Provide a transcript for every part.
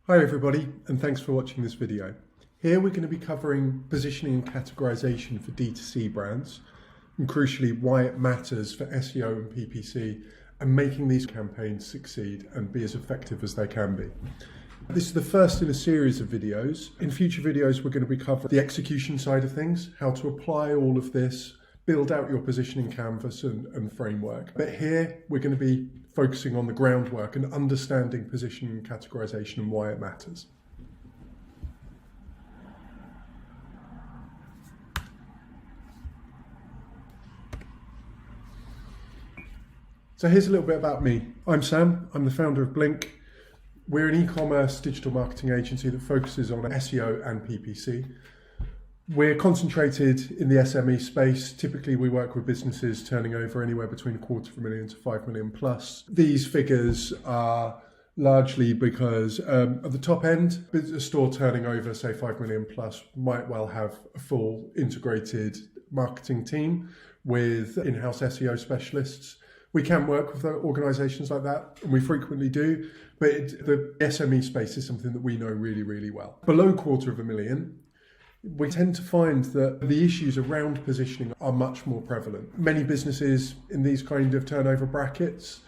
Hi everybody, and thanks for watching this video. Here we're going to be covering positioning and categorization for DTC brands, and crucially why it matters for SEO and PPC, and making these campaigns succeed and be as effective as they can be. This is the first in a series of videos. In future videos we're going to be covering the execution side of things, how to apply all of this, build out your positioning canvas and framework. But here we're going to be focusing on the groundwork and understanding positioning and categorization and why it matters. So here's a little bit about me. I'm Sam, I'm the founder of Blink. We're an e-commerce digital marketing agency that focuses on SEO and PPC. We're concentrated in the SME space. Typically, we work with businesses turning over anywhere between $250,000 to $5 million plus. These figures are largely because at the top end, a store turning over, say, $5 million plus might well have a full integrated marketing team with in-house SEO specialists. We can work with organizations like that, and we frequently do, but the SME space is something that we know really, really well. Below $250,000, we tend to find that the issues around positioning are much more prevalent. Many businesses in these kind of turnover brackets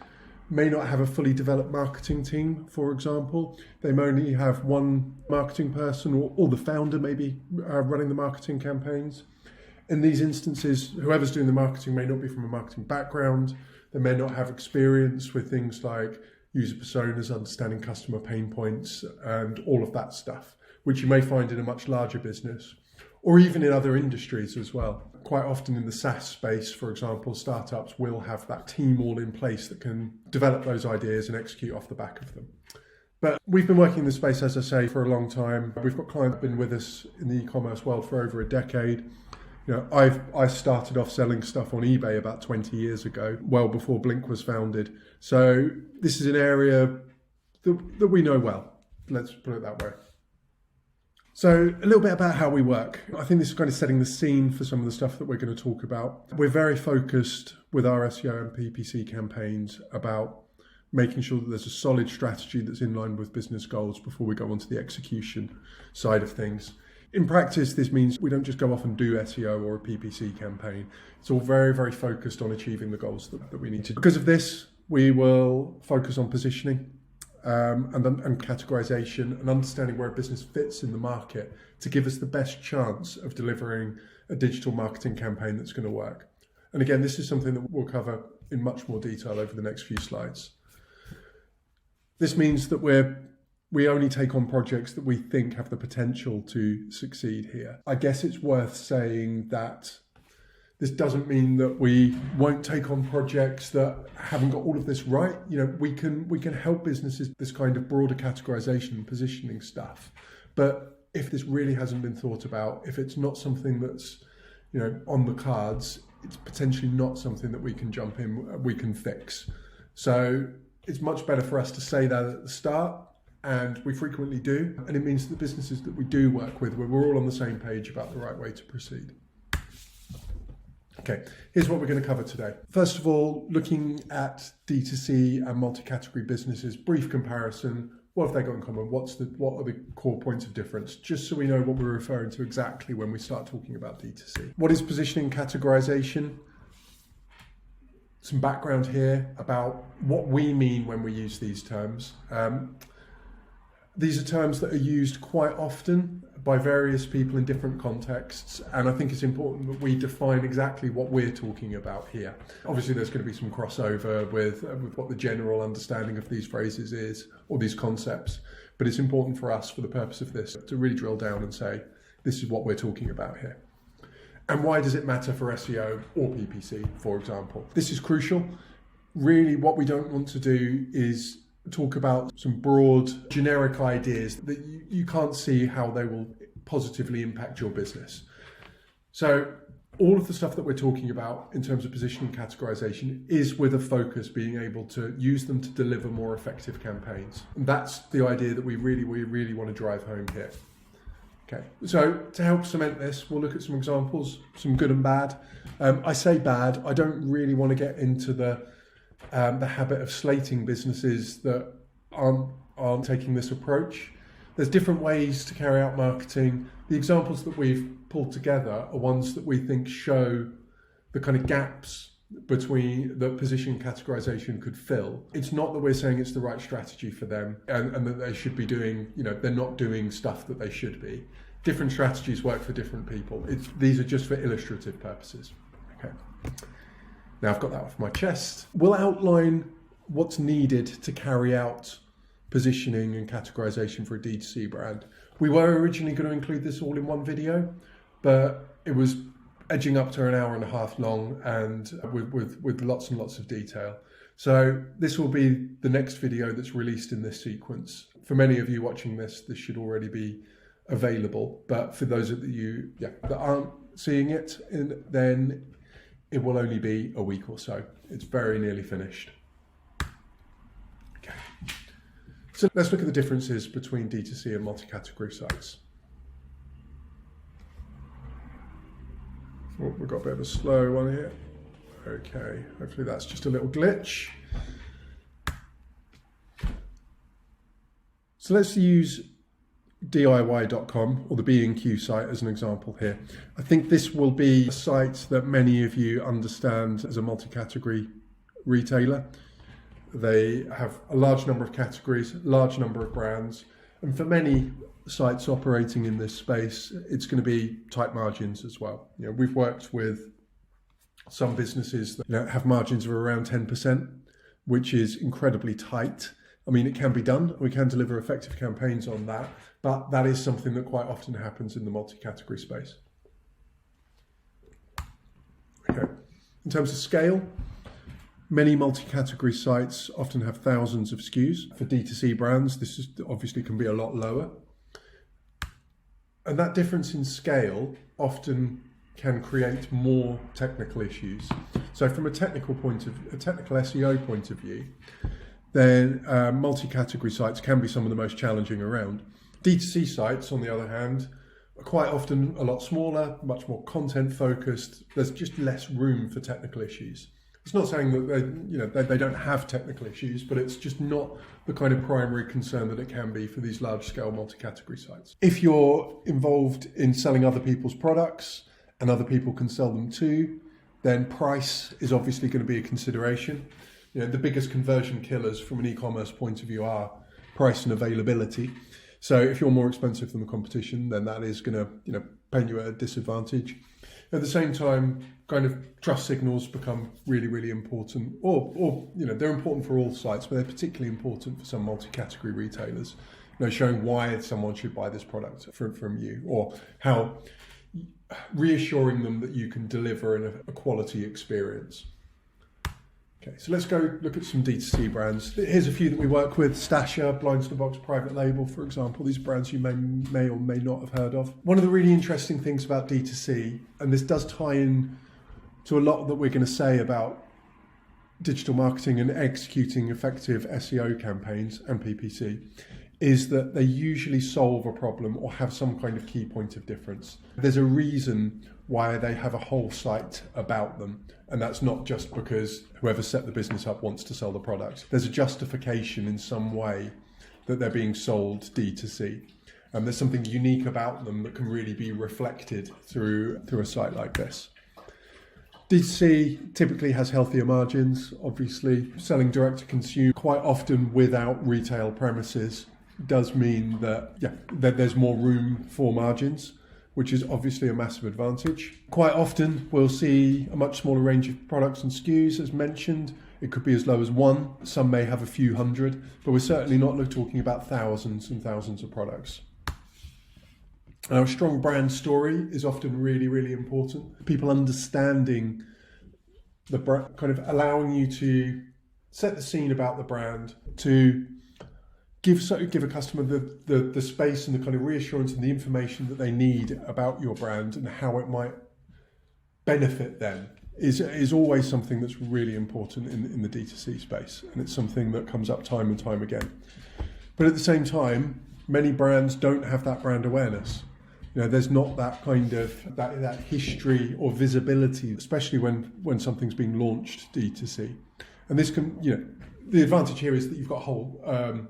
may not have a fully developed marketing team, for example. They may only have one marketing person or the founder maybe running the marketing campaigns. In these instances, whoever's doing the marketing may not be from a marketing background. They may not have experience with things like user personas, understanding customer pain points, and all of that stuff, which you may find in a much larger business, or even in other industries as well. Quite often in the SaaS space, for example, startups will have that team all in place that can develop those ideas and execute off the back of them. But we've been working in this space, as I say, for a long time. We've got clients that have been with us in the e-commerce world for over a decade. You know, I started off selling stuff on eBay about 20 years ago, well before Blink was founded. So this is an area that we know well. Let's put it that way. So a little bit about how we work. I think this is kind of setting the scene for some of the stuff that we're going to talk about. We're very focused with our SEO and PPC campaigns about making sure that there's a solid strategy that's in line with business goals before we go on to the execution side of things. In practice, this means we don't just go off and do SEO or a PPC campaign. It's all very, very focused on achieving the goals that we need to. Because of this, we will focus on positioning and categorization and understanding where a business fits in the market to give us the best chance of delivering a digital marketing campaign that's going to work. And again, this is something that we'll cover in much more detail over the next few slides. This means that we only take on projects that we think have the potential to succeed here. I guess it's worth saying that this doesn't mean that we won't take on projects that haven't got all of this right. You know, we can help businesses this kind of broader categorization and positioning stuff. But if this really hasn't been thought about, if it's not something that's, you know, on the cards, it's potentially not something that we can jump in, we can fix. So it's much better for us to say that at the start, and we frequently do. And it means that the businesses that we do work with, we're all on the same page about the right way to proceed. Okay, here's what we're going to cover today. First of all, looking at DTC and multi-category businesses, brief comparison. What have they got in common? What are the core points of difference? Just so we know what we're referring to exactly when we start talking about DTC. What is positioning categorization? Some background here about what we mean when we use these terms. These are terms that are used quite often by various people in different contexts, and I think it's important that we define exactly what we're talking about here. Obviously, there's going to be some crossover with what the general understanding of these phrases is, or these concepts, but it's important for us, for the purpose of this, to really drill down and say, this is what we're talking about here. And why does it matter for SEO or PPC, for example? This is crucial. Really, what we don't want to do is talk about some broad generic ideas that you can't see how they will positively impact your business. So all of the stuff that we're talking about in terms of positioning categorization is with a focus being able to use them to deliver more effective campaigns. And that's the idea that we really want to drive home here. Okay, so to help cement this, we'll look at some examples, some good and bad. I say bad, I don't really want to get into the habit of slating businesses that aren't taking this approach. There's different ways to carry out marketing. The examples that we've pulled together are ones that we think show the kind of gaps between that position categorization could fill. It's not that we're saying it's the right strategy for them and that they should be doing, they're not doing stuff that they should be. Different strategies work for different people. These are just for illustrative purposes. Okay. Now I've got that off my chest. We'll outline what's needed to carry out positioning and categorization for a D2C brand. We were originally going to include this all in one video, but it was edging up to an hour and a half long and with lots and lots of detail. So this will be the next video that's released in this sequence. For many of you watching this should already be available, but for those of you that aren't seeing it, then it will only be a week or so. It's very nearly finished. Okay. So let's look at the differences between D2C and multi-category sites. Oh, we've got a bit of a slow one here. Okay, hopefully that's just a little glitch. So let's use DIY.com or the B&Q site as an example here. I think this will be a site that many of you understand as a multi-category retailer. They have a large number of categories, large number of brands, and for many sites operating in this space, it's going to be tight margins as well. We've worked with some businesses that have margins of around 10%, which is incredibly tight. I mean, it can be done. We can deliver effective campaigns on that, but that is something that quite often happens in the multi-category space. Okay. In terms of scale, many multi-category sites often have thousands of SKUs. For D2C brands, this obviously can be a lot lower. And that difference in scale often can create more technical issues. So from a technical SEO point of view, then multi-category sites can be some of the most challenging around. D2C sites, on the other hand, are quite often a lot smaller, much more content focused. There's just less room for technical issues. It's not saying that they don't have technical issues, but it's just not the kind of primary concern that it can be for these large-scale multi-category sites. If you're involved in selling other people's products and other people can sell them too, then price is obviously going to be a consideration. The biggest conversion killers from an e-commerce point of view are price and availability. So if you're more expensive than the competition, then that is going to paint you at a disadvantage. At the same time, kind of trust signals become really, really important, or they're important for all sites, but they're particularly important for some multi-category retailers. Showing why someone should buy this product from you, or how reassuring them that you can deliver a quality experience. Okay, so let's go look at some D2C brands. Here's a few that we work with: Stasher, Blinds to Box, Private Label, for example. These brands you may or may not have heard of. One of the really interesting things about D2C, and this does tie in to a lot that we're going to say about digital marketing and executing effective SEO campaigns and PPC, is that they usually solve a problem or have some kind of key point of difference. There's a reason why they have a whole site about them. And that's not just because whoever set the business up wants to sell the product. There's a justification in some way that they're being sold D2C. And there's something unique about them that can really be reflected through a site like this. D2C typically has healthier margins, obviously. Selling direct to consumer quite often without retail premises does mean that there's more room for margins, which is obviously a massive advantage. Quite often we'll see a much smaller range of products and SKUs, as mentioned. It could be as low as one, some may have a few hundred, but we're certainly not talking about thousands and thousands of products. Now, a strong brand story is often really, really important. People understanding the brand, kind of allowing you to set the scene about the brand, to give a customer the space and the kind of reassurance and the information that they need about your brand and how it might benefit them is always something that's really important in the D2C space. And it's something that comes up time and time again. But at the same time, many brands don't have that brand awareness. There's not that kind of that history or visibility, especially when something's being launched D2C. And this can, the advantage here is that you've got a whole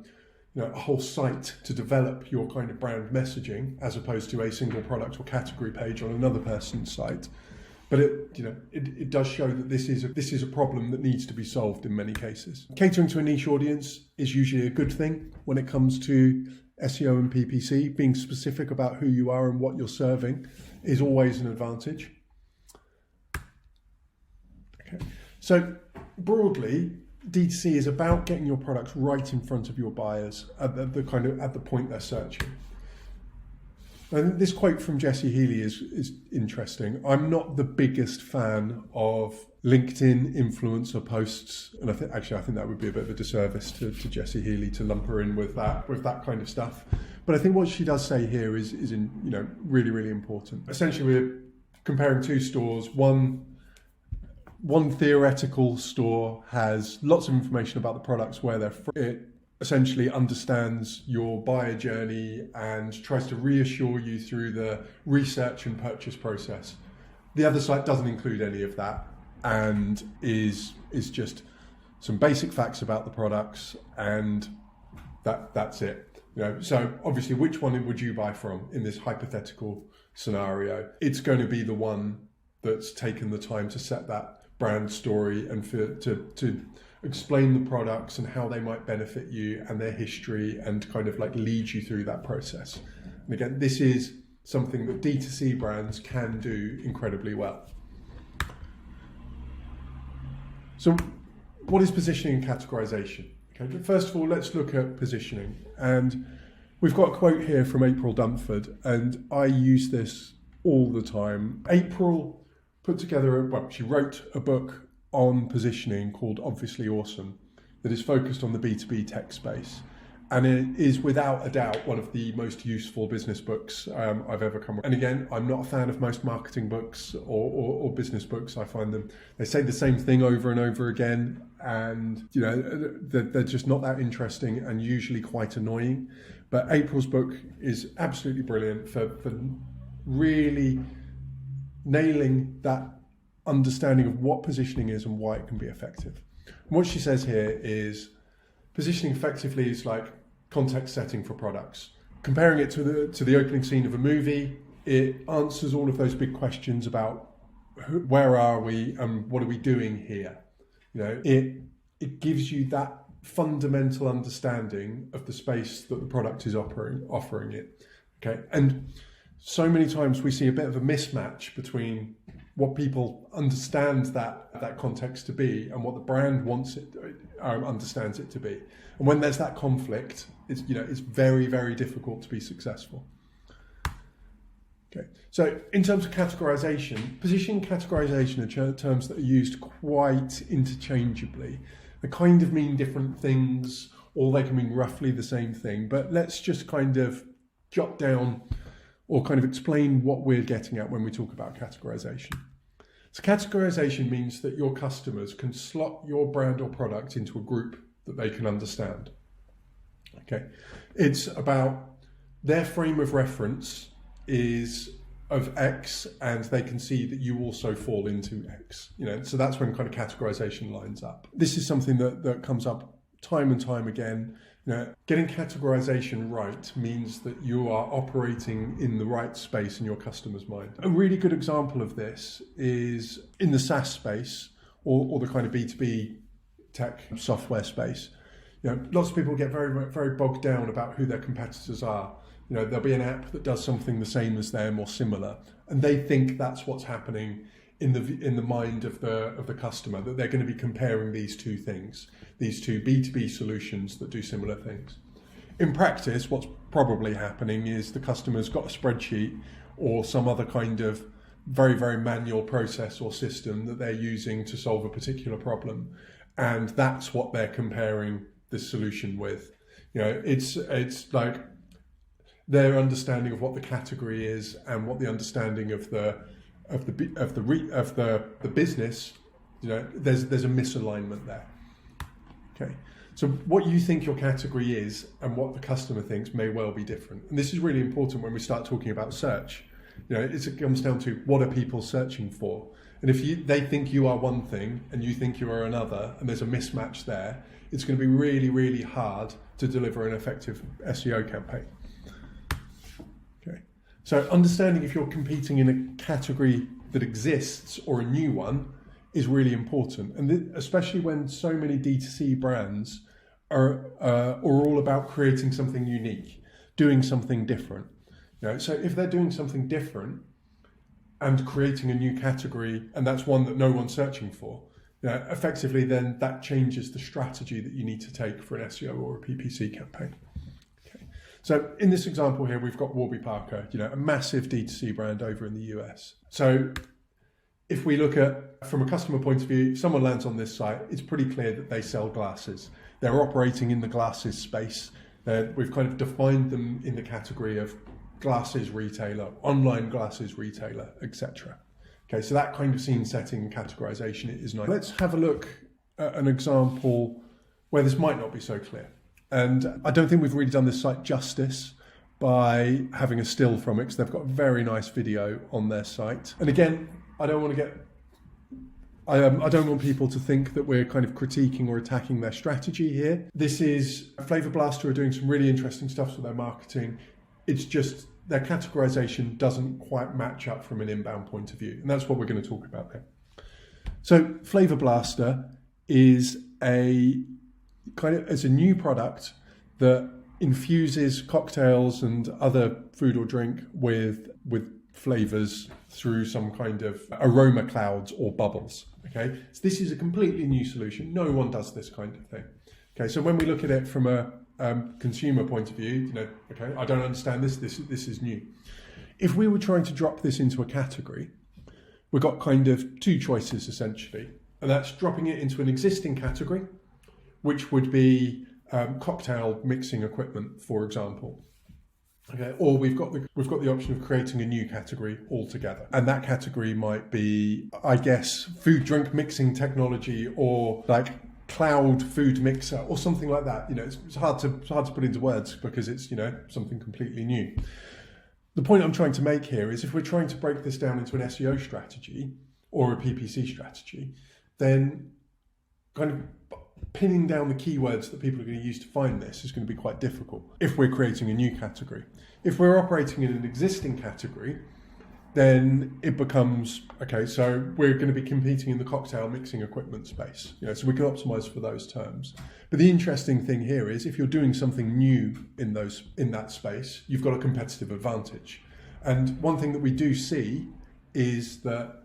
a whole site to develop your kind of brand messaging, as opposed to a single product or category page on another person's site. But it does show that this is a problem that needs to be solved in many cases. Catering to a niche audience is usually a good thing when it comes to SEO and PPC. Being specific about who you are and what you're serving is always an advantage. Okay. So broadly, DTC is about getting your products right in front of your buyers at the point they're searching. And this quote from Jessie Healy is interesting. I'm not the biggest fan of LinkedIn influencer posts, and I think that would be a bit of a disservice to Jessie Healy to lump her in with that kind of stuff. But I think what she does say here is really, really important. Essentially, we're comparing two stores. One theoretical store has lots of information about the products, where they're from. It essentially understands your buyer journey and tries to reassure you through the research and purchase process. The other site doesn't include any of that and is just some basic facts about the products, and that's it. So obviously, which one would you buy from in this hypothetical scenario? It's going to be the one that's taken the time to set that brand story and to explain the products and how they might benefit you and their history, and kind of like lead you through that process. And again, this is something that DTC brands can do incredibly well. So what is positioning and categorization? Okay, but first of all, let's look at positioning. And we've got a quote here from April Dunford, and I use this all the time. April put together, she wrote a book on positioning called Obviously Awesome that is focused on the B2B tech space. And it is without a doubt one of the most useful business books I've ever come across. And again, I'm not a fan of most marketing books or business books. I find they say the same thing over and over again, and they're just not that interesting and usually quite annoying. But April's book is absolutely brilliant for really nailing that understanding of what positioning is and why it can be effective. And what she says here is positioning effectively is like context setting for products. Comparing it to the opening scene of a movie, it answers all of those big questions about where are we and what are we doing here. It gives you that fundamental understanding of the space that the product is offering it. Okay, and so many times we see a bit of a mismatch between what people understand that context to be and what the brand wants it understands it to be. And when there's that conflict, it's very, very difficult to be successful. Okay, so in terms of categorization, positioning, categorization are terms that are used quite interchangeably. They kind of mean different things, or they can mean roughly the same thing. But let's just kind of jot down or kind of explain what we're getting at when we talk about categorization. So categorization means that your customers can slot your brand or product into a group that they can understand. Okay, it's about their frame of reference is of X, and they can see that you also fall into X. So that's when kind of categorization lines up. This is something that comes up time and time again. Getting categorization right means that you are operating in the right space in your customer's mind. A really good example of this is in the SaaS space or the kind of B2B tech software space. Lots of people get very, very bogged down about who their competitors are. There'll be an app that does something the same as them or similar, and they think that's what's happening in the mind of the customer, that they're going to be comparing these two things, these two B2B solutions that do similar things. In practice, what's probably happening is the customer's got a spreadsheet or some other kind of very, very manual process or system that they're using to solve a particular problem, and that's what they're comparing this solution with. It's like their understanding of what the category is and what the understanding of the business, there's a misalignment there. Okay, so what you think your category is and what the customer thinks may well be different, and this is really important when we start talking about search. It comes down to what are people searching for, and if they think you are one thing and you think you are another, and there's a mismatch there, it's going to be really, really hard to deliver an effective SEO campaign. Okay, so understanding if you're competing in a category that exists or a new one is really important, and especially when so many DTC brands are all about creating something unique, doing something different. So if they're doing something different and creating a new category, and that's one that no one's searching for, effectively then that changes the strategy that you need to take for an SEO or a PPC campaign. Okay. So in this example here, we've got Warby Parker, a massive D2C brand over in the US. So if we look at, from a customer point of view, if someone lands on this site, it's pretty clear that they sell glasses. They're operating in the glasses space. We've kind of defined them in the category of glasses retailer, online glasses retailer, etc. Okay, so that kind of scene setting and categorization is nice. Let's have a look at an example where this might not be so clear. And I don't think we've really done this site justice by having a still from it, because they've got a very nice video on their site. And again, I don't want people to think that we're kind of critiquing or attacking their strategy here. This is Flavor Blaster are doing some really interesting stuff with their marketing. It's just their categorization doesn't quite match up from an inbound point of view. And that's what we're going to talk about there. So Flavor Blaster is a new product that infuses cocktails and other food or drink with flavors through some kind of aroma clouds or bubbles. Okay, so this is a completely new solution. No one does this kind of thing. Okay, so when we look at it from a consumer point of view, okay, I don't understand this. This is new. If we were trying to drop this into a category, we've got kind of two choices essentially, and that's dropping it into an existing category, which would be cocktail mixing equipment, for example. Okay, or we've got the option of creating a new category altogether, and that category might be, I guess, food drink mixing technology, or like cloud food mixer, or something like that. It's hard to put into words because it's something completely new. The point I'm trying to make here is, if we're trying to break this down into an SEO strategy or a PPC strategy, then kind of pinning down the keywords that people are going to use to find this is going to be quite difficult if we're creating a new category. If we're operating in an existing category, then it becomes, okay, so we're going to be competing in the cocktail mixing equipment space, so we can optimize for those terms. But the interesting thing here is, if you're doing something new in that space, you've got a competitive advantage. And one thing that we do see is that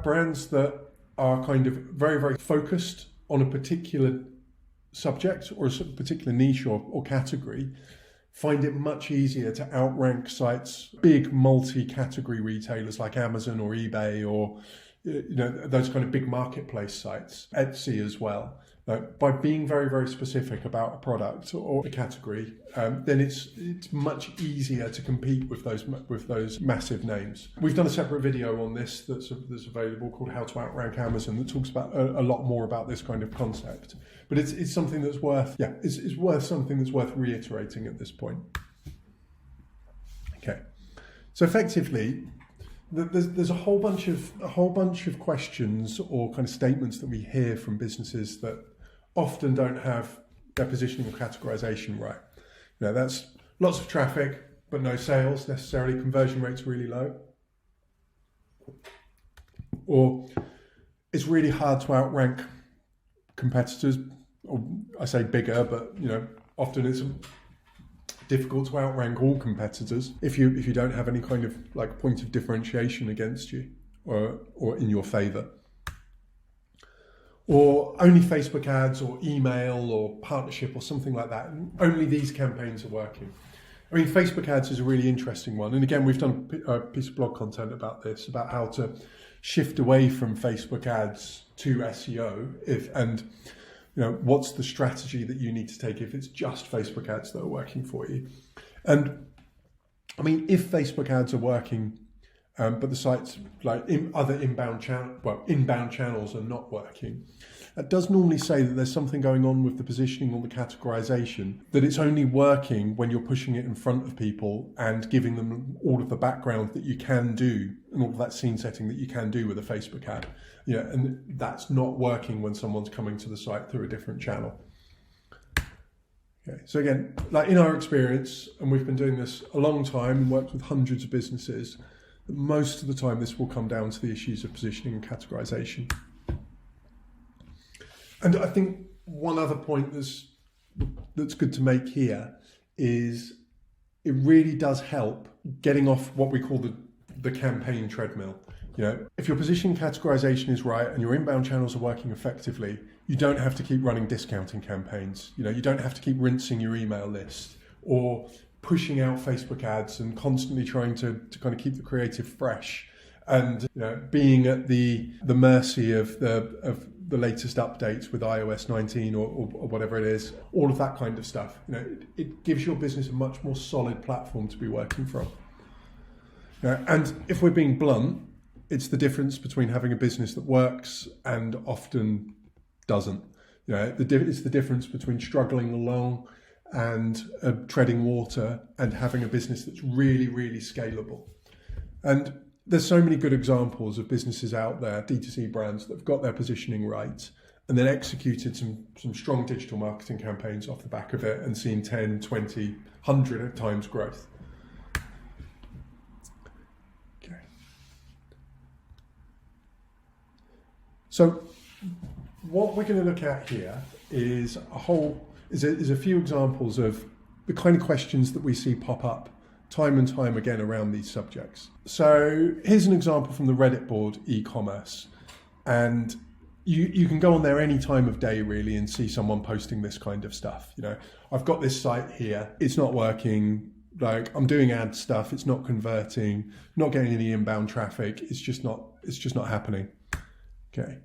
brands that are kind of very, very focused on a particular subject or a particular niche or category find it much easier to outrank sites, big multi-category retailers like Amazon or eBay, or those kind of big marketplace sites, Etsy as well. By being very, very specific about a product or a category, then it's much easier to compete with those massive names. We've done a separate video on this that's available called How to Outrank Amazon, that talks about a lot more about this kind of concept. But it's something that's worth something that's worth reiterating at this point. Okay, so effectively, there's a whole bunch of questions or kind of statements that we hear from businesses that often don't have their positioning or categorization right. That's lots of traffic, but no sales necessarily. Conversion rates really low. Or it's really hard to outrank competitors, or I say bigger, but often it's difficult to outrank all competitors if you don't have any kind of like point of differentiation against you or in your favor. Or only Facebook ads or email or partnership or something like that. Only these campaigns are working. I mean, Facebook ads is a really interesting one. And again, we've done a piece of blog content about this, about how to shift away from Facebook ads to SEO what's the strategy that you need to take if it's just Facebook ads that are working for you. And I mean, if Facebook ads are working, but the sites like other inbound channels are not working, that does normally say that there's something going on with the positioning or the categorization, that it's only working when you're pushing it in front of people and giving them all of the background that you can do and all of that scene setting that you can do with a Facebook ad. And that's not working when someone's coming to the site through a different channel. Okay, so again, like in our experience, and we've been doing this a long time and worked with hundreds of businesses, most of the time this will come down to the issues of positioning and categorization. And I think one other point that's good to make here is it really does help getting off what we call the campaign treadmill. You know, if your positioning categorization is right and your inbound channels are working effectively, you don't have to keep running discounting campaigns. You know, you don't have to keep rinsing your email list or pushing out Facebook ads and constantly trying to kind of keep the creative fresh and, you know, being at the mercy of the latest updates with iOS 19 or whatever it is, all of that kind of stuff. You know, it gives your business a much more solid platform to be working from. You know, and if we're being blunt, it's the difference between having a business that works and often doesn't. You know, it's the difference between struggling along and treading water and having a business that's really, really scalable. And there's so many good examples of businesses out there, DTC brands, that have got their positioning right and then executed some strong digital marketing campaigns off the back of it and seen 10, 20, 100 times growth. Okay. So what we're going to look at here is a few examples of the kind of questions that we see pop up time and time again around these subjects. So here's an example from the Reddit board, eCommerce. And you can go on there any time of day really and see someone posting this kind of stuff. You know, I've got this site here, it's not working, like I'm doing ad stuff, it's not converting, not getting any inbound traffic, it's just not happening. Okay.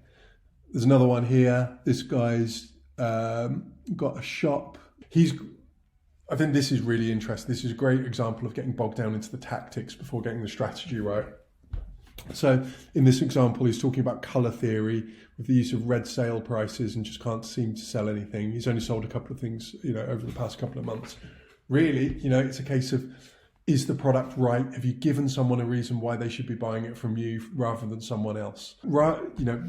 There's another one here. This guy's got a shop. I think this is really interesting. This is a great example of getting bogged down into the tactics before getting the strategy right. So in this example, he's talking about color theory with the use of red sale prices and just can't seem to sell anything. He's only sold a couple of things, you know, over the past couple of months. Really, you know, it's a case of, is the product right? Have you given someone a reason why they should be buying it from you rather than someone else? Right, you know,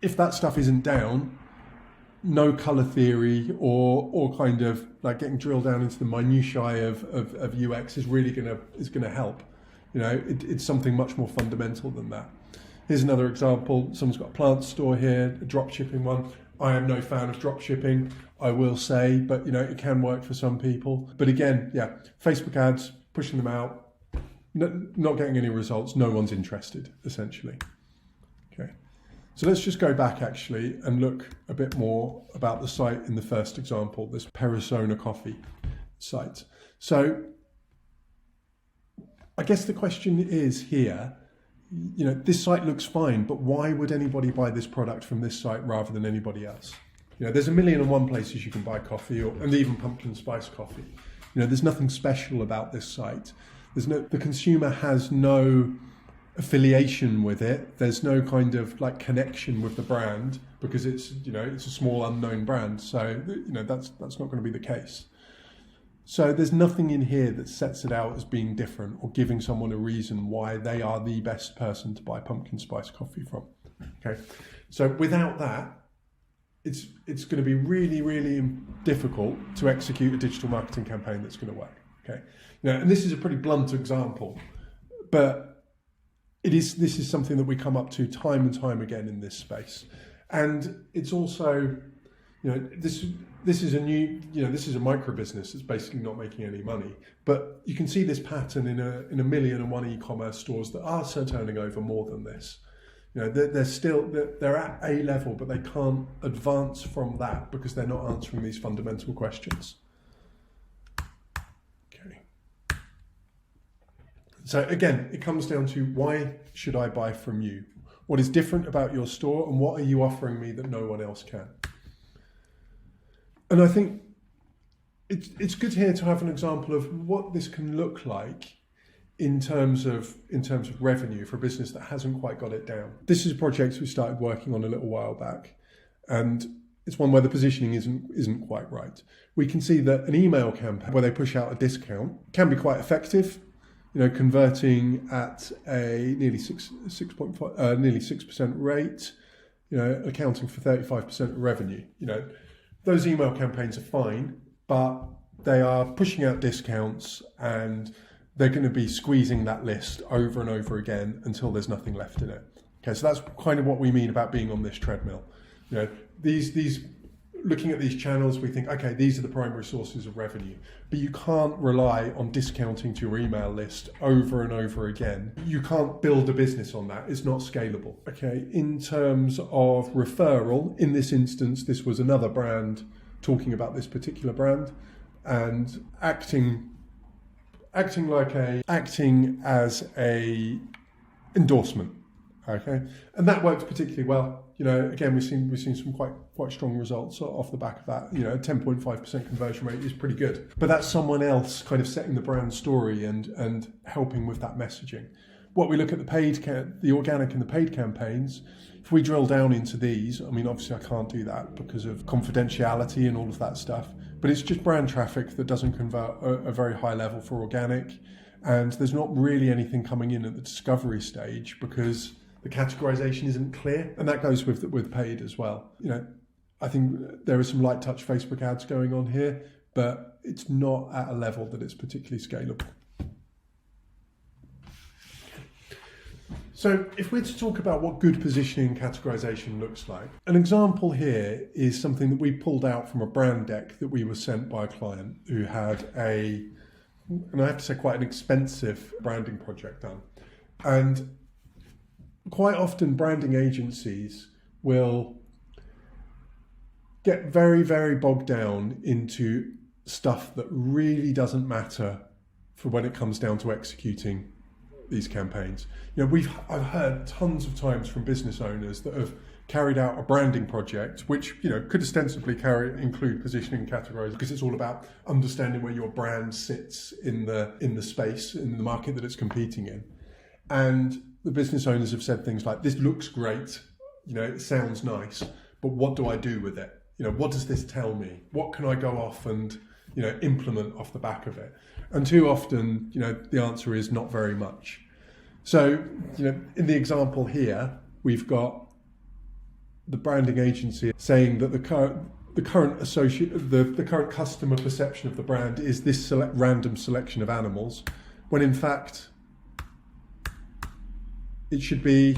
if that stuff isn't down, no color theory or kind of like getting drilled down into the minutiae of UX is really gonna help. You know, it's something much more fundamental than that. Here's another example. Someone's got a plant store here, a drop shipping one. I am no fan of drop shipping, I will say, but you know, it can work for some people. But again, yeah, Facebook ads, pushing them out, not getting any results, no one's interested, essentially. Okay. So let's just go back actually and look a bit more about the site in the first example, this Persona coffee site. So I guess the question is here, you know, this site looks fine, but why would anybody buy this product from this site rather than anybody else? You know, there's 1,001 places you can buy coffee and even pumpkin spice coffee. You know, there's nothing special about this site. The consumer has no affiliation with it. There's no kind of like connection with the brand because it's, you know, it's a small unknown brand. So, you know, that's not going to be the case. So there's nothing in here that sets it out as being different or giving someone a reason why they are the best person to buy pumpkin spice coffee from. Okay. So without that, it's going to be really, really difficult to execute a digital marketing campaign that's going to work. Okay. You know, and this is a pretty blunt example, but this is something that we come up to time and time again in this space. And it's also, you know, this is a new, you know, this is a micro business that's basically not making any money. But you can see this pattern in a 1,001 e-commerce stores that are turning over more than this. You know, they're at a level, but they can't advance from that because they're not answering these fundamental questions. So again, it comes down to why should I buy from you? What is different about your store and what are you offering me that no one else can? And I think it's good here to have an example of what this can look like in terms of revenue for a business that hasn't quite got it down. This is a project we started working on a little while back, and it's one where the positioning isn't quite right. We can see that an email campaign where they push out a discount can be quite effective. You know, converting at a nearly 6% rate, you know, accounting for 35% of revenue. You know, those email campaigns are fine, but they are pushing out discounts and they're going to be squeezing that list over and over again until there's nothing left in it. Okay, so that's kind of what we mean about being on this treadmill. You know, these looking at these channels, we think, okay, these are the primary sources of revenue, but you can't rely on discounting to your email list over and over again. You can't build a business on that. It's not scalable. Okay, in terms of referral, in this instance, this was another brand talking about this particular brand and acting as a endorsement. Okay, and that worked particularly well. You know, again, we've seen some quite strong results off the back of that. You know, 10.5% conversion rate is pretty good. But that's someone else kind of setting the brand story and helping with that messaging. What we look at the organic and the paid campaigns, if we drill down into these, I mean, obviously I can't do that because of confidentiality and all of that stuff, but it's just brand traffic that doesn't convert a very high level for organic. And there's not really anything coming in at the discovery stage because the categorization isn't clear, and that goes with paid as well. You know, I think there are some light touch Facebook ads going on here, but it's not at a level that it's particularly scalable. So if we're to talk about what good positioning categorization looks like, an example here is something that we pulled out from a brand deck that we were sent by a client who had and I have to say quite an expensive branding project done. And quite often branding agencies will get very, very bogged down into stuff that really doesn't matter for when it comes down to executing these campaigns. You know, I've heard tons of times from business owners that have carried out a branding project, which, you know, could ostensibly include positioning and categorizing, because it's all about understanding where your brand sits in the space, in the market that it's competing in. And the business owners have said things like, this looks great, you know, it sounds nice, but what do I do with it? You know, what does this tell me? What can I go off and, you know, implement off the back of it? And too often, you know, the answer is not very much. So, you know, in the example here, we've got the branding agency saying that the current customer perception of the brand is this random selection of animals, when in fact it should be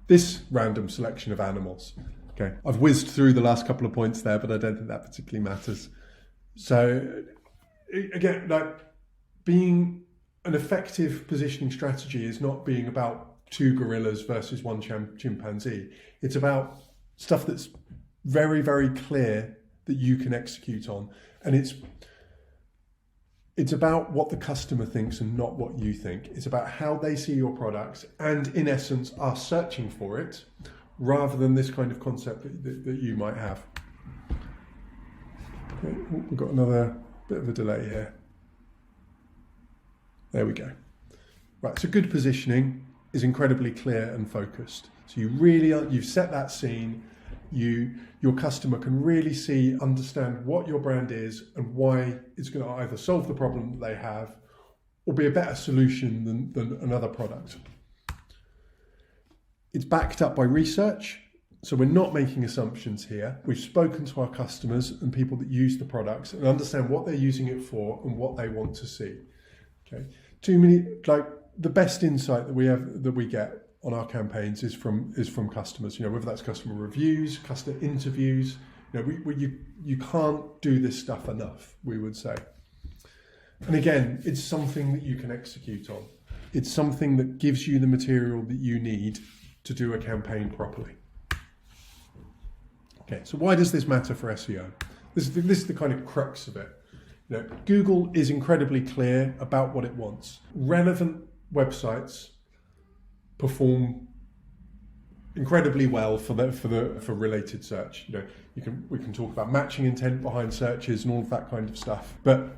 this random selection of animals. Okay, I've whizzed through the last couple of points there, but I don't think that particularly matters. So again, like, being an effective positioning strategy is not being about two gorillas versus one chimpanzee. It's about stuff that's very, very clear that you can execute on. And it's about what the customer thinks and not what you think. It's about how they see your products and, in essence, are searching for it, rather than this kind of concept that you might have. Okay, we've got another bit of a delay here. There we go. Right, so good positioning is incredibly clear and focused. So you've set that scene. Your customer can really understand what your brand is and why it's going to either solve the problem that they have or be a better solution than another product. It's backed up by research, so we're not making assumptions here. We've spoken to our customers and people that use the products and understand what they're using it for and what they want to see. Okay, the best insight that we get on our campaigns is from customers. You know, whether that's customer reviews, customer interviews. You know, you can't do this stuff enough, we would say. And again, it's something that you can execute on. It's something that gives you the material that you need to do a campaign properly. Okay, so why does this matter for SEO? This is the kind of crux of it. You know, Google is incredibly clear about what it wants. Relevant websites perform incredibly well for related search. You know, we can talk about matching intent behind searches and all of that kind of stuff. But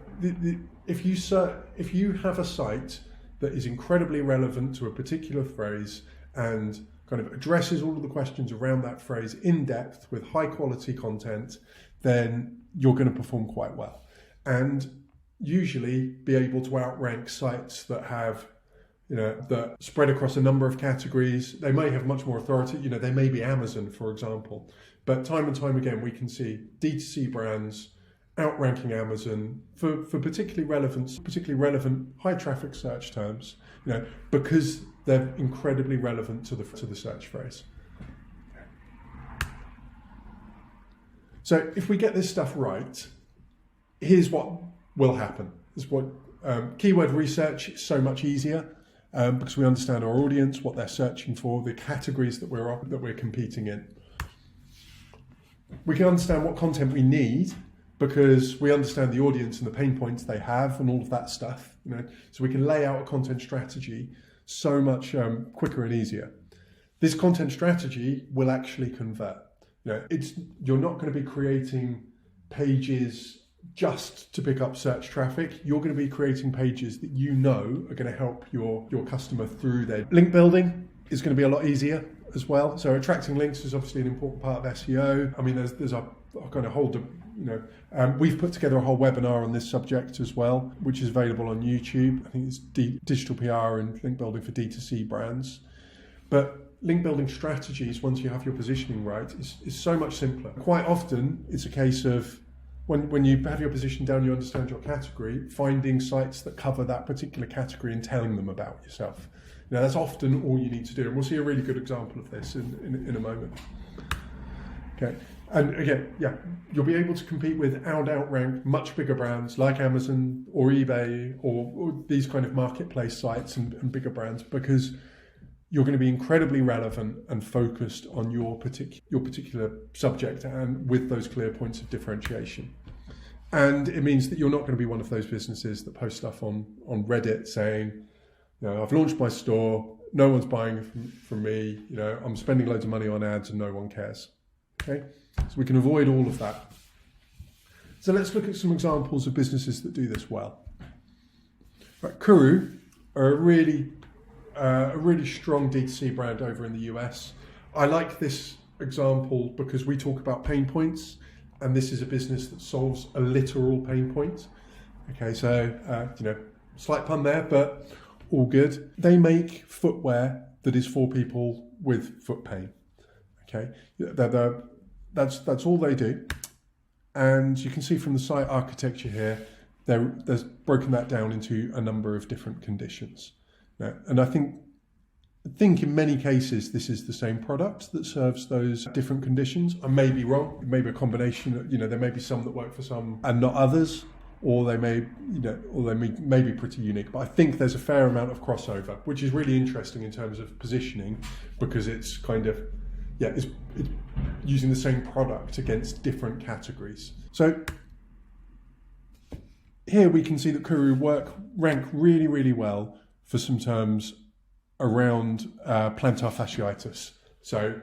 if you have a site that is incredibly relevant to a particular phrase and kind of addresses all of the questions around that phrase in depth with high quality content, then you're going to perform quite well. And usually be able to outrank sites that have, you know, that spread across a number of categories. They may have much more authority. You know, they may be Amazon, for example. But time and time again, we can see DTC Brands outranking Amazon for particularly relevant high traffic search terms, because they're incredibly relevant to the search phrase. So if we get this stuff right, here's what will happen. This is what keyword research is so much easier because we understand our audience, what they're searching for, the categories that we're competing in. We can understand what content we need because we understand the audience and the pain points they have and all of that stuff. So we can lay out a content strategy so much quicker and easier. This content strategy will actually convert. You're not going to be creating pages just to pick up search traffic. You're going to be creating pages that are going to help your customer through their link building. Is going to be a lot easier as well. So attracting links is obviously an important part of SEO. I mean, there's a kind of whole, we've put together a whole webinar on this subject as well, which is available on YouTube. I think it's digital PR and link building for DTC brands. But link building strategies, once you have your positioning right, is so much simpler. Quite often, it's a case of when you have your position down, you understand your category, finding sites that cover that particular category and telling them about yourself. That's often all you need to do. And we'll see a really good example of this in a moment. Okay. And again, you'll be able to compete with outrank much bigger brands like Amazon or eBay or these kind of marketplace sites and bigger brands because you're going to be incredibly relevant and focused on your particular subject and with those clear points of differentiation. And it means that you're not going to be one of those businesses that post stuff on Reddit saying, I've launched my store, no one's buying from me, I'm spending loads of money on ads and no one cares. Okay, so we can avoid all of that. So let's look at some examples of businesses that do this well. Right, Kuru are a really strong D2C brand over in the US. I like this example because we talk about pain points, and this is a business that solves a literal pain point. Okay, so slight pun there, but all good. They make footwear that is for people with foot pain. Okay, that's all they do, and you can see from the site architecture here, there's broken that down into a number of different conditions. And I think in many cases this is the same product that serves those different conditions. I may be wrong. It may be a combination. There may be some that work for some and not others. Or they may be pretty unique, but I think there's a fair amount of crossover, which is really interesting in terms of positioning, because it's kind of, it's using the same product against different categories. So here we can see that Kuru rank really, really well for some terms around plantar fasciitis. So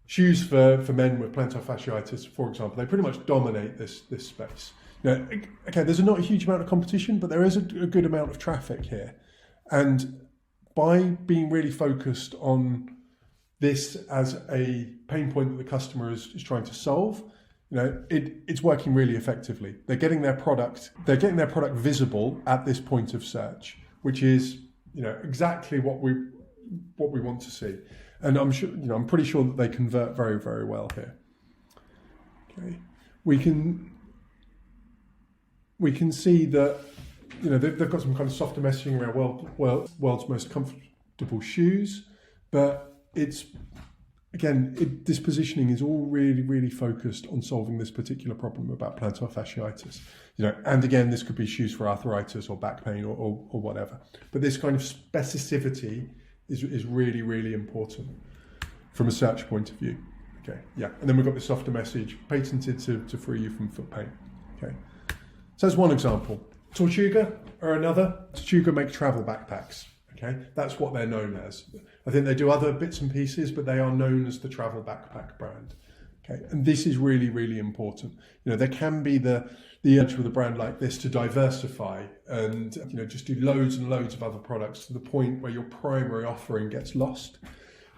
shoes for men with plantar fasciitis, for example, they pretty much dominate this space. Okay, there's not a huge amount of competition, but there is a good amount of traffic here. And by being really focused on this as a pain point that the customer is trying to solve, it's working really effectively. They're getting their product visible at this point of search, which is exactly what we want to see. And I'm pretty sure that they convert very, very well here. Okay, we can see that they've got some kind of softer messaging around world's most comfortable shoes, but this positioning is all really, really focused on solving this particular problem about plantar fasciitis. And again, this could be shoes for arthritis or back pain or whatever. But this kind of specificity is really, really important from a search point of view. Okay, and then we've got the softer message, patented to free you from foot pain. Okay. So that's one example. Tortuga are another. Tortuga make travel backpacks. Okay, that's what they're known as. I think they do other bits and pieces, but they are known as the travel backpack brand. Okay, and this is really, really important. There can be the urge with a brand like this to diversify and just do loads and loads of other products to the point where your primary offering gets lost.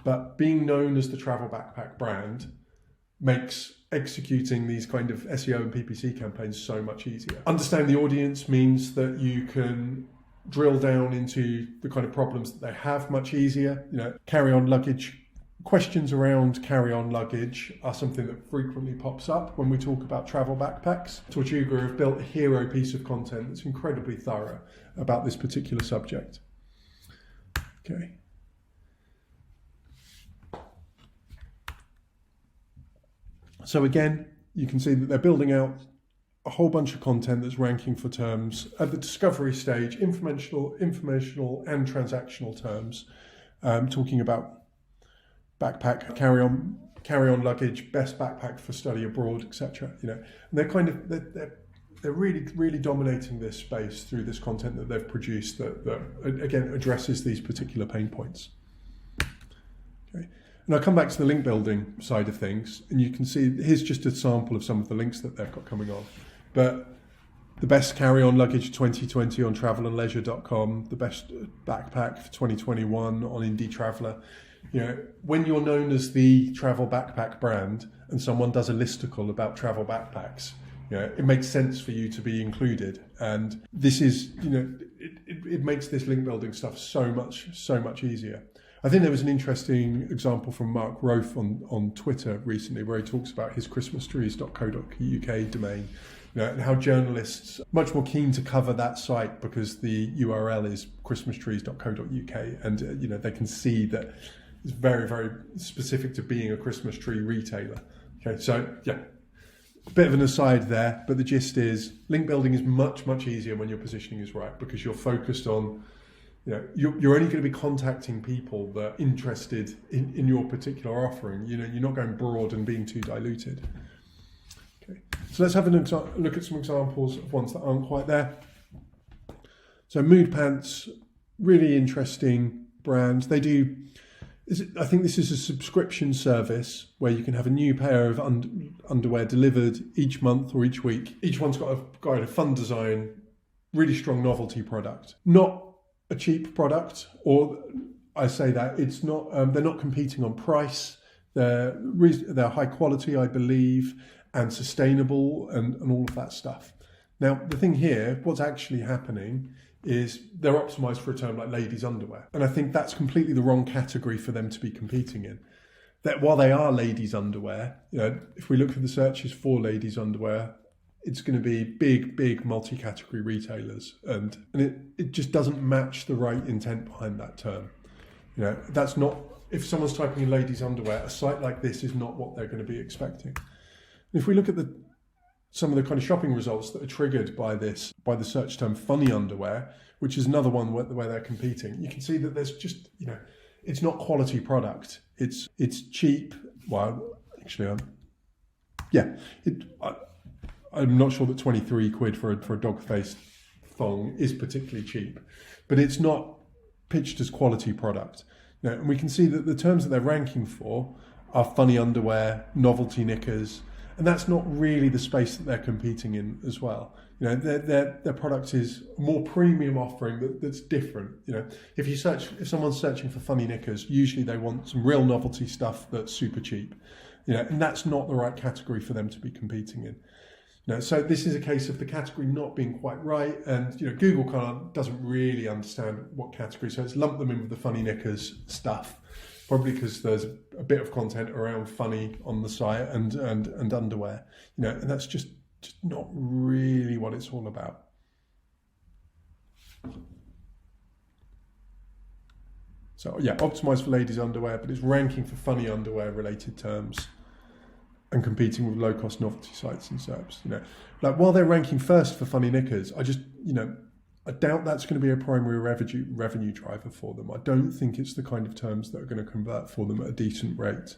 But being known as the travel backpack brand makes executing these kind of SEO and PPC campaigns so much easier. Understand the audience means that you can drill down into the kind of problems that they have much easier. Carry-on luggage questions around carry-on luggage are something that frequently pops up when we talk about travel backpacks. Tortuga have built a hero piece of content that's incredibly thorough about this particular subject. Okay. So again, you can see that they're building out a whole bunch of content that's ranking for terms at the discovery stage, informational and transactional terms, talking about backpack, carry-on luggage, best backpack for study abroad, etc. And they're really dominating this space through this content that they've produced that again addresses these particular pain points. Okay. And I'll come back to the link building side of things, and you can see here's just a sample of some of the links that they've got coming on. But the best carry-on luggage 2020 on travelandleisure.com, the best backpack for 2021 on Indie Traveller. When you're known as the travel backpack brand and someone does a listicle about travel backpacks, it makes sense for you to be included. And this is, it makes this link building stuff so much easier. I think there was an interesting example from Mark Rofe on Twitter recently where he talks about his christmastrees.co.uk domain, and how journalists are much more keen to cover that site because the URL is christmastrees.co.uk, and they can see that it's very, very specific to being a Christmas tree retailer. Okay, so yeah, a bit of an aside there, but the gist is link building is much easier when your positioning is right because you're focused on, you're only going to be contacting people that are interested in your particular offering. You're not going broad and being too diluted. Okay, so let's have a look at some examples of ones that aren't quite there. So Mood Pants, really interesting brand. They do. I think this is a subscription service where you can have a new pair of underwear delivered each month or each week. Each one's got a fun design, really strong novelty product. Not a cheap product, or I say that it's not. They're not competing on price. They're high quality, I believe, and sustainable, and all of that stuff. Now, the thing here, what's actually happening is they're optimized for a term like ladies' underwear. And I think that's completely the wrong category for them to be competing in. That while they are ladies' underwear, if we look at the searches for ladies' underwear, it's going to be big multi-category retailers. And it just doesn't match the right intent behind that term. That's not, if someone's typing in ladies' underwear, a site like this is not what they're going to be expecting. And if we look at some of the kind of shopping results that are triggered by the search term funny underwear, which is another one where they're competing, you can see that there's just, it's not quality product. It's cheap. Well, actually, I'm not sure that 23 quid for a dog-faced thong is particularly cheap, but it's not pitched as quality product. And we can see that the terms that they're ranking for are funny underwear, novelty knickers, and that's not really the space that they're competing in as well. Their product is a more premium offering that's different. If someone's searching for funny knickers, usually they want some real novelty stuff that's super cheap. And that's not the right category for them to be competing in. So this is a case of the category not being quite right, and Google doesn't really understand what category, so it's lumped them in with the funny knickers stuff. Probably because there's a bit of content around funny on the site and underwear, and that's just not really what it's all about. So yeah, optimized for ladies' underwear, but it's ranking for funny underwear related terms and competing with low cost novelty sites and SERPs. While they're ranking first for funny knickers, I doubt that's going to be a primary revenue driver for them. I don't think it's the kind of terms that are going to convert for them at a decent rate.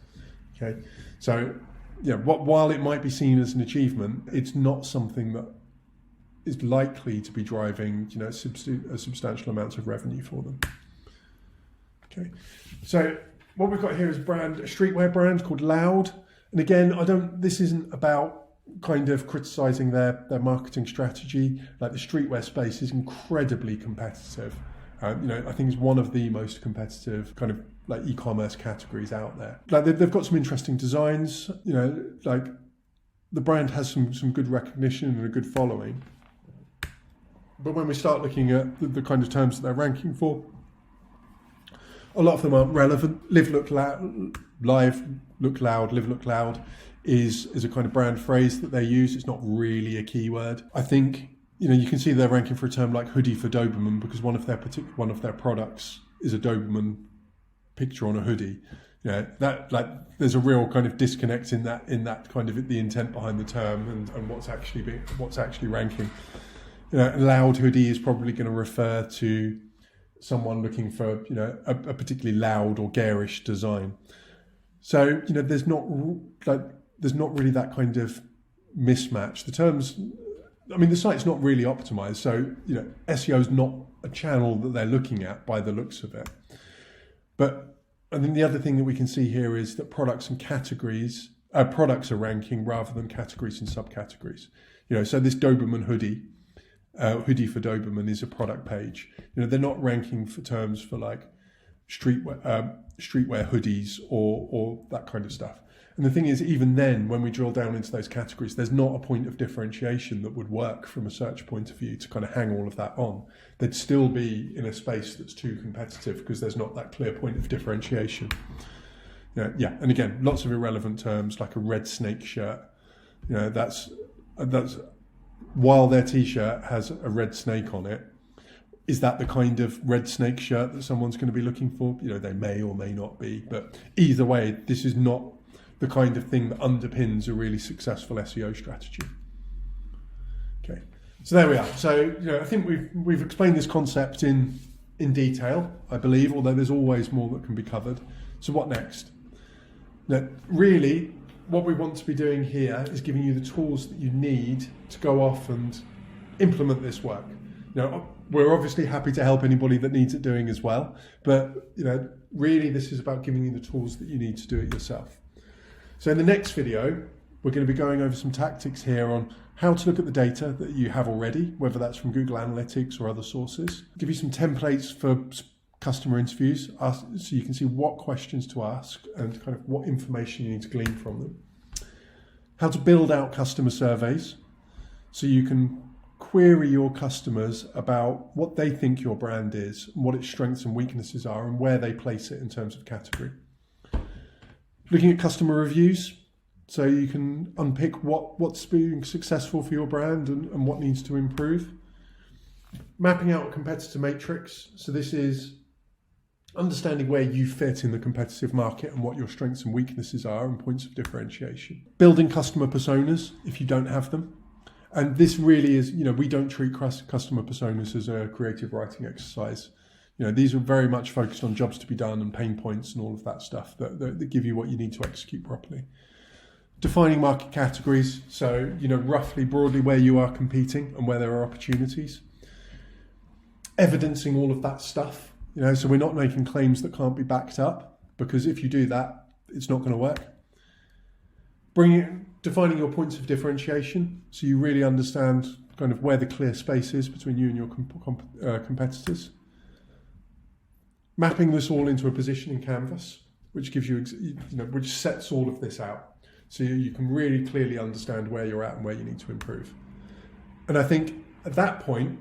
Okay, so while it might be seen as an achievement, it's not something that is likely to be driving a substantial amount of revenue for them. Okay, so what we've got here is a streetwear brand called Loud, and again, this isn't about kind of criticizing their marketing strategy. Like, the streetwear space is incredibly competitive. I think it's one of the most competitive kind of like e-commerce categories out there. Like, they've got some interesting designs. Like, the brand has some good recognition and a good following. But when we start looking at the kind of terms that they're ranking for, A lot of them aren't relevant. Live, look loud, live, look loud, live, look loud is a kind of brand phrase that they use. It's not really a keyword. I think, you can see they're ranking for a term like hoodie for Doberman because one of their products is a Doberman picture on a hoodie. There's a real kind of disconnect in that kind of the intent behind the term and what's actually ranking. Loud hoodie is probably going to refer to someone looking for a particularly loud or garish design. So there's not really that kind of mismatch. The terms, the site's not really optimized. So SEO is not a channel that they're looking at by the looks of it. But I think the other thing that we can see here is that products and categories, products are ranking rather than categories and subcategories. So this Doberman hoodie for Doberman is a product page. They're not ranking for terms for like streetwear hoodies or that kind of stuff. And the thing is, even then, when we drill down into those categories, there's not a point of differentiation that would work from a search point of view to kind of hang all of that on. They'd still be in a space that's too competitive because there's not that clear point of differentiation. And again, lots of irrelevant terms like a red snake shirt. That's while their t-shirt has a red snake on it, is that the kind of red snake shirt that someone's going to be looking for? They may or may not be, but either way, this is not the kind of thing that underpins a really successful SEO strategy. Okay, so there we are. So I think we've explained this concept in detail, I believe, although there's always more that can be covered. So what next? Now, really, what we want to be doing here is giving you the tools that you need to go off and implement this work. We're obviously happy to help anybody that needs it doing as well, but really this is about giving you the tools that you need to do it yourself. So in the next video, we're going to be going over some tactics here on how to look at the data that you have already, whether that's from Google Analytics or other sources. Give you some templates for customer interviews so you can see what questions to ask and kind of what information you need to glean from them. How to build out customer surveys so you can query your customers about what they think your brand is, what its strengths and weaknesses are, and where they place it in terms of category. Looking at customer reviews, so you can unpick what's being successful for your brand and what needs to improve. Mapping out a competitor matrix, so this is understanding where you fit in the competitive market and what your strengths and weaknesses are and points of differentiation. Building customer personas if you don't have them. And this really is, we don't treat customer personas as a creative writing exercise. These are very much focused on jobs to be done and pain points and all of that stuff that give you what you need to execute properly. Defining market categories, so roughly broadly where you are competing and where there are opportunities. Evidencing all of that stuff, so we're not making claims that can't be backed up, because if you do that, it's not going to work. Defining your points of differentiation, so you really understand kind of where the clear space is between you and your competitors. Mapping this all into a positioning canvas, which gives you, which sets all of this out, so you can really clearly understand where you're at and where you need to improve. And I think at that point,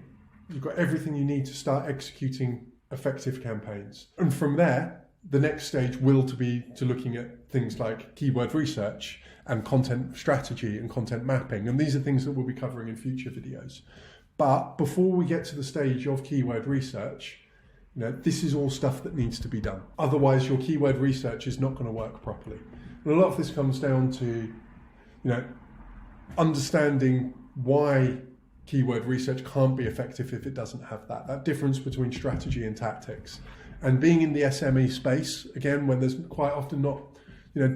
you've got everything you need to start executing effective campaigns. And from there, the next stage will be to looking at things like keyword research and content strategy and content mapping. And these are things that we'll be covering in future videos. But before we get to the stage of keyword research, this is all stuff that needs to be done. Otherwise, your keyword research is not going to work properly. And a lot of this comes down to, understanding why keyword research can't be effective if it doesn't have that difference between strategy and tactics. And being in the SME space, again, when there's quite often not,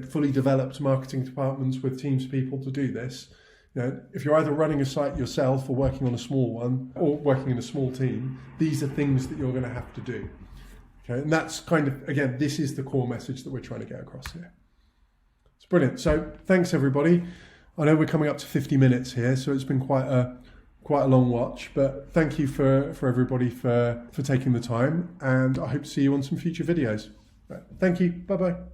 fully developed marketing departments with teams of people to do this, if you're either running a site yourself or working on a small one or working in a small team, these are things that you're going to have to do. Okay, and that's kind of, again, this is the core message that we're trying to get across here. It's brilliant. So thanks, everybody. I know we're coming up to 50 minutes here, so it's been quite a long watch, but thank you for everybody for taking the time, and I hope to see you on some future videos. Thank you. Bye-bye.